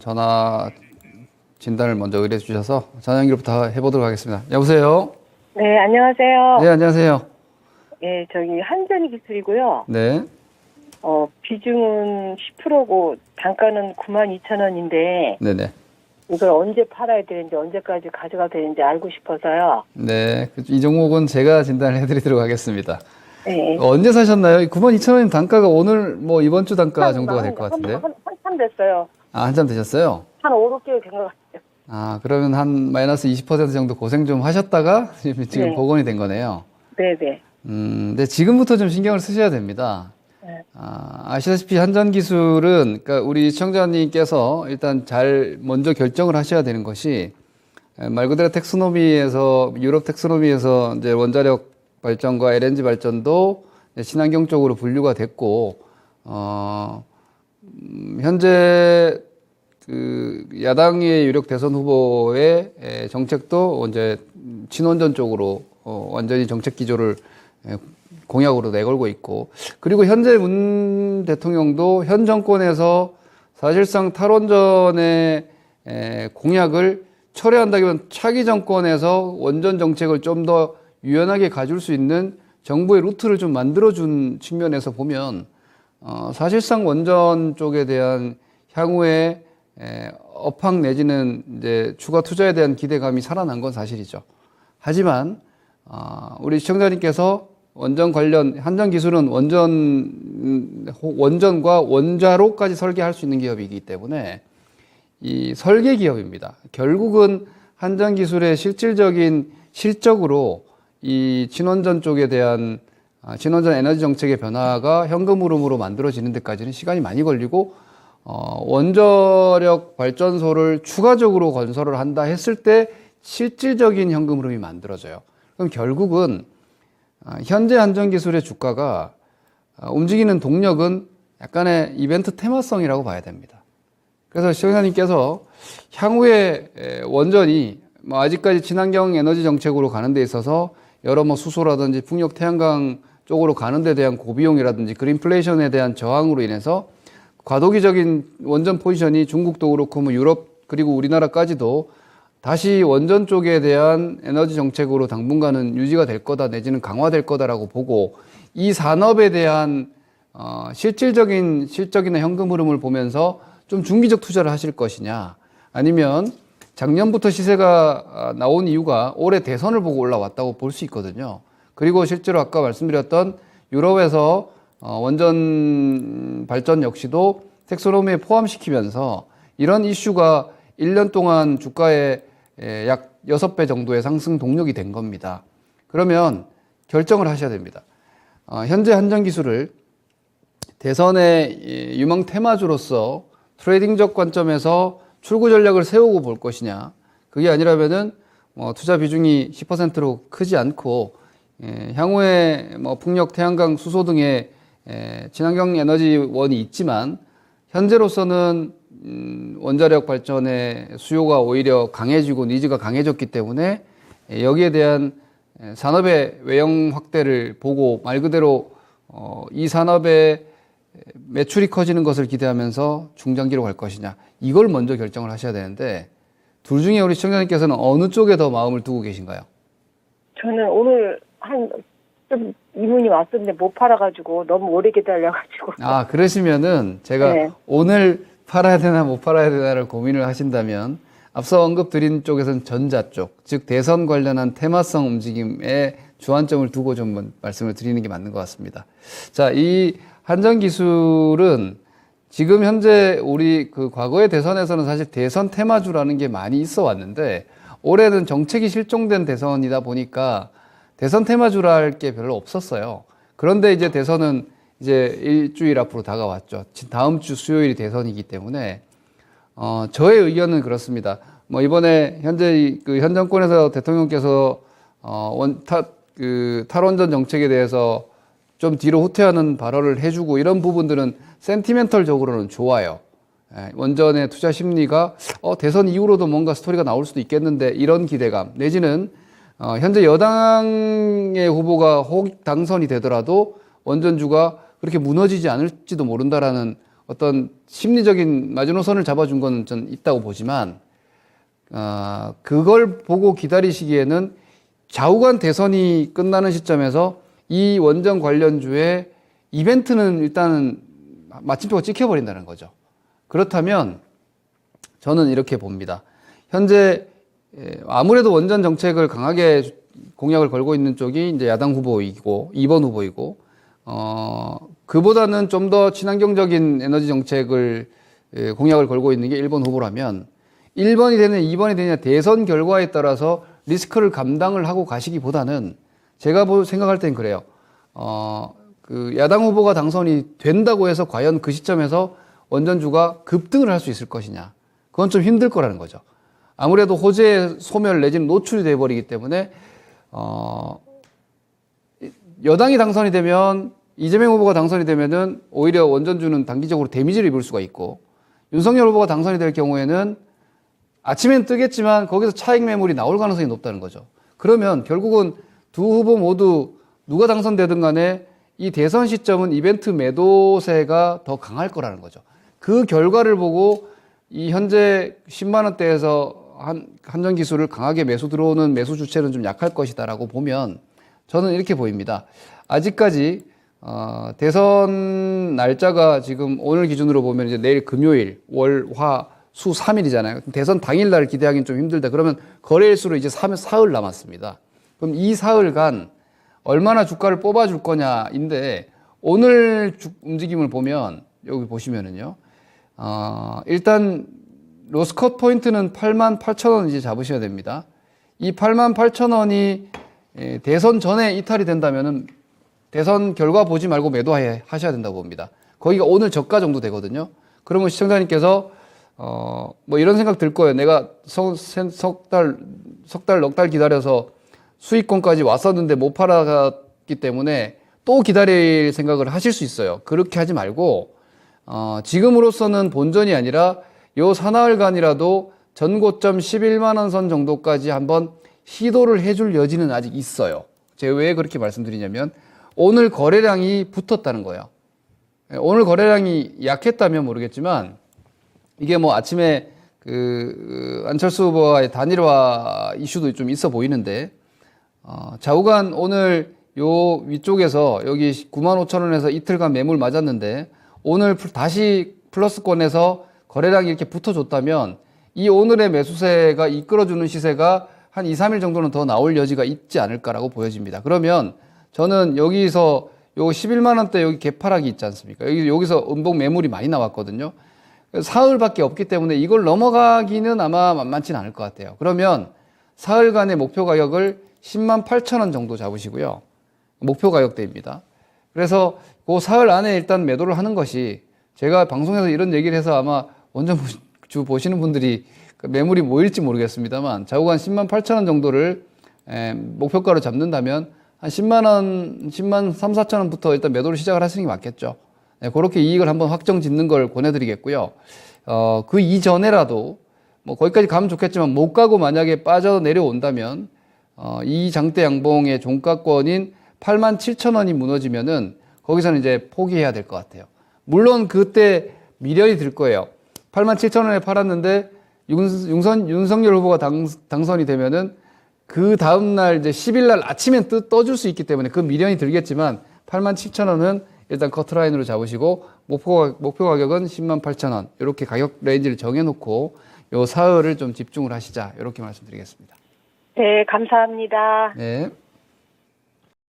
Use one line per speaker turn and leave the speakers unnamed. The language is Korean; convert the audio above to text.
전화 진단을 먼저 의뢰해 주셔서 전화 연결부터 해보도록 하겠습니다. 여보세요?
네, 안녕하세요.
네, 안녕하세요.
예, 저기 한전이 기술이고요.
네.
비중은 10%고 단가는 92,000원인데
네네.
이걸 언제 팔아야 되는지 언제까지 가져가도 되는지 알고 싶어서요.
네. 이 종목은 제가 진단을 해드리도록 하겠습니다.
네.
언제 사셨나요? 92,000원인 단가가 오늘 뭐 이번 주 단가 정도가 될 것 같은데요?
한참 됐어요.
아, 한참 되셨어요?
한 5, 6개월 된 것 같아요.
아, 그러면 한 마이너스 20% 정도 고생 좀 하셨다가 지금
네.
복원이 된 거네요.
네네.
근데 지금부터 좀 신경을 쓰셔야 됩니다.
네.
아시다시피 한전기술은, 그러니까 우리 시청자님께서 일단 잘 먼저 결정을 하셔야 되는 것이, 말 그대로 텍소노미에서, 유럽 텍소노미에서 이제 원자력 발전과 LNG 발전도 친환경 쪽으로 분류가 됐고, 현재 그 야당의 유력 대선 후보의 정책도 이제 친원전 쪽으로 완전히 정책 기조를 공약으로 내걸고 있고, 그리고 현재 문 대통령도 현 정권에서 사실상 탈원전의 공약을 철회한다기보다는 차기 정권에서 원전 정책을 좀 더 유연하게 가줄 수 있는 정부의 루트를 좀 만들어준 측면에서 보면 사실상 원전 쪽에 대한 향후에 업황 내지는 이제 추가 투자에 대한 기대감이 살아난 건 사실이죠. 하지만 우리 시청자님께서 원전 관련 한전 기술은 원전과 원자로까지 설계할 수 있는 기업이기 때문에 이 설계 기업입니다. 결국은 한전 기술의 실질적인 실적으로 이 친원전 쪽에 대한 친원전 에너지 정책의 변화가 현금 흐름으로 만들어지는 데까지는 시간이 많이 걸리고 원자력 발전소를 추가적으로 건설을 한다 했을 때 실질적인 현금 흐름이 만들어져요. 그럼 결국은 현재 한전기술의 주가가 움직이는 동력은 약간의 이벤트 테마성이라고 봐야 됩니다. 그래서 시청자님께서 향후에 원전이 아직까지 친환경 에너지 정책으로 가는 데 있어서 여러 수소라든지 풍력 태양광 쪽으로 가는 데 대한 고비용이라든지 그린플레이션에 대한 저항으로 인해서 과도기적인 원전 포지션이 중국도 그렇고 유럽 그리고 우리나라까지도 다시 원전 쪽에 대한 에너지 정책으로 당분간은 유지가 될 거다 내지는 강화될 거다라고 보고 이 산업에 대한 실질적인 실적이나 현금 흐름을 보면서 좀 중기적 투자를 하실 것이냐 아니면 작년부터 시세가 나온 이유가 올해 대선을 보고 올라왔다고 볼 수 있거든요. 그리고 실제로 아까 말씀드렸던 유럽에서 원전 발전 역시도 텍소노미에 포함시키면서 이런 이슈가 1년 동안 주가의 약 6배 정도의 상승 동력이 된 겁니다. 그러면 결정을 하셔야 됩니다. 현재 한전기술을 대선의 유망 테마주로서 트레이딩적 관점에서 출구 전략을 세우고 볼 것이냐. 그게 아니라면은 투자 비중이 10%로 크지 않고 향후에 풍력, 태양광, 수소 등의 친환경 에너지원이 있지만 현재로서는 원자력 발전의 수요가 오히려 강해지고 니즈가 강해졌기 때문에 여기에 대한 산업의 외형 확대를 보고 말 그대로 이 산업의 매출이 커지는 것을 기대하면서 중장기로 갈 것이냐 이걸 먼저 결정을 하셔야 되는데 둘 중에 우리 시청자님께서는 어느 쪽에 더 마음을 두고 계신가요?
저는 오늘 좀 이문이 왔었는데 못 팔아가지고 너무 오래 기다려가지고.
그러시면은 제가
네.
오늘 팔아야 되나 못 팔아야 되나를 고민을 하신다면 앞서 언급드린 쪽에서는 전자 쪽, 즉 대선 관련한 테마성 움직임에 주안점을 두고 좀 말씀을 드리는 게 맞는 것 같습니다. 자, 이 한전기술은 지금 현재 우리 그 과거의 대선에서는 사실 대선 테마주라는 게 많이 있어 왔는데 올해는 정책이 실종된 대선이다 보니까 대선 테마주라 할 게 별로 없었어요. 그런데 이제 대선은 이제 일주일 앞으로 다가왔죠. 다음 주 수요일이 대선이기 때문에 저의 의견은 그렇습니다. 이번에 현재 현 정권에서 대통령께서 탈원전 정책에 대해서 좀 뒤로 후퇴하는 발언을 해주고 이런 부분들은 센티멘털적으로는 좋아요. 원전의 투자 심리가 대선 이후로도 뭔가 스토리가 나올 수도 있겠는데 이런 기대감 내지는 현재 여당의 후보가 혹 당선이 되더라도 원전주가 그렇게 무너지지 않을지도 모른다라는 어떤 심리적인 마지노선을 잡아준 건 전 있다고 보지만, 그걸 보고 기다리시기에는 좌우간 대선이 끝나는 시점에서 이 원전 관련주의 이벤트는 일단은 마침표가 찍혀버린다는 거죠. 그렇다면 저는 이렇게 봅니다. 현재 아무래도 원전 정책을 강하게 공약을 걸고 있는 쪽이 이제 야당 후보이고 2번 후보이고, 그보다는 좀 더 친환경적인 에너지 정책을 공약을 걸고 있는 게 1번 후보라면 1번이 되는 2번이 되냐 대선 결과에 따라서 리스크를 감당을 하고 가시기보다는 제가 생각할 땐 그래요. 그 야당 후보가 당선이 된다고 해서 과연 그 시점에서 원전주가 급등을 할 수 있을 것이냐. 그건 좀 힘들 거라는 거죠. 아무래도 호재 소멸 내지는 노출이 돼버리기 때문에, 여당이 당선이 되면, 이재명 후보가 당선이 되면은 오히려 원전주는 단기적으로 데미지를 입을 수가 있고, 윤석열 후보가 당선이 될 경우에는 아침엔 뜨겠지만 거기서 차익 매물이 나올 가능성이 높다는 거죠. 그러면 결국은 두 후보 모두 누가 당선되든 간에 이 대선 시점은 이벤트 매도세가 더 강할 거라는 거죠. 그 결과를 보고 이 현재 10만 원대에서 한전 기술을 강하게 매수 들어오는 매수 주체는 좀 약할 것이다라고 보면 저는 이렇게 보입니다. 아직까지 대선 날짜가 지금 오늘 기준으로 보면 이제 내일 금요일, 월, 화, 수 3일이잖아요. 대선 당일날 기대하기는 좀 힘들다. 그러면 거래일수로 이제 사흘 남았습니다. 그럼 이 사흘간 얼마나 주가를 뽑아줄 거냐인데, 오늘 움직임을 보면 여기 보시면은요, 일단 로스컷 포인트는 88,000원 이제 잡으셔야 됩니다. 이 88,000원이 대선 전에 이탈이 된다면은 대선 결과 보지 말고 매도하셔야 된다고 봅니다. 거기가 오늘 저가 정도 되거든요. 그러면 시청자님께서 뭐 이런 생각 들 거예요. 내가 석 달, 넉 달 기다려서 수익권까지 왔었는데 못 팔았기 때문에 또 기다릴 생각을 하실 수 있어요. 그렇게 하지 말고, 지금으로서는 본전이 아니라 요 사나흘간이라도 전고점 11만원 선 정도까지 한번 시도를 해줄 여지는 아직 있어요. 제가 왜 그렇게 말씀드리냐면, 오늘 거래량이 붙었다는 거예요. 오늘 거래량이 약했다면 모르겠지만, 이게 뭐 아침에 안철수 후보와의 단일화 이슈도 좀 있어 보이는데, 좌우간 오늘 요 위쪽에서 여기 95,000원에서 이틀간 매물 맞았는데, 오늘 다시 플러스권에서 거래량이 이렇게 붙어줬다면 이 오늘의 매수세가 이끌어주는 시세가 한 2, 3일 정도는 더 나올 여지가 있지 않을까라고 보여집니다. 그러면 저는 여기서 요 11만원대 여기 개파락이 있지 않습니까? 여기서 음봉 매물이 많이 나왔거든요. 사흘밖에 없기 때문에 이걸 넘어가기는 아마 만만치는 않을 것 같아요. 그러면 사흘간의 목표 가격을 108,000원 정도 잡으시고요. 목표 가격대입니다. 그래서 그 사흘 안에 일단 매도를 하는 것이, 제가 방송에서 이런 얘기를 해서 아마 원전주 보시는 분들이 매물이 모일지 모르겠습니다만, 좌우간 108,000원 정도를 목표가로 잡는다면 한 10만 3, 4천원부터 일단 매도를 시작을 하시는 게 맞겠죠. 그렇게 이익을 한번 확정 짓는 걸 권해드리겠고요. 그 이전에라도 뭐 거기까지 가면 좋겠지만 못 가고 만약에 빠져 내려온다면, 이 장대 양봉의 종가권인 87,000원이 무너지면은 거기서는 이제 포기해야 될 것 같아요. 물론 그때 미련이 들 거예요. 87,000원에 팔았는데 윤석열 후보가 당선이 되면은 그 다음날 이제 10일날 아침엔 떠줄 수 있기 때문에 그 미련이 들겠지만, 87,000원은 일단 커트라인으로 잡으시고 목표 가격은 108,000원, 이렇게 가격 레인지를 정해놓고 요 사흘을 좀 집중을 하시자, 이렇게 말씀드리겠습니다.
네, 감사합니다.
네.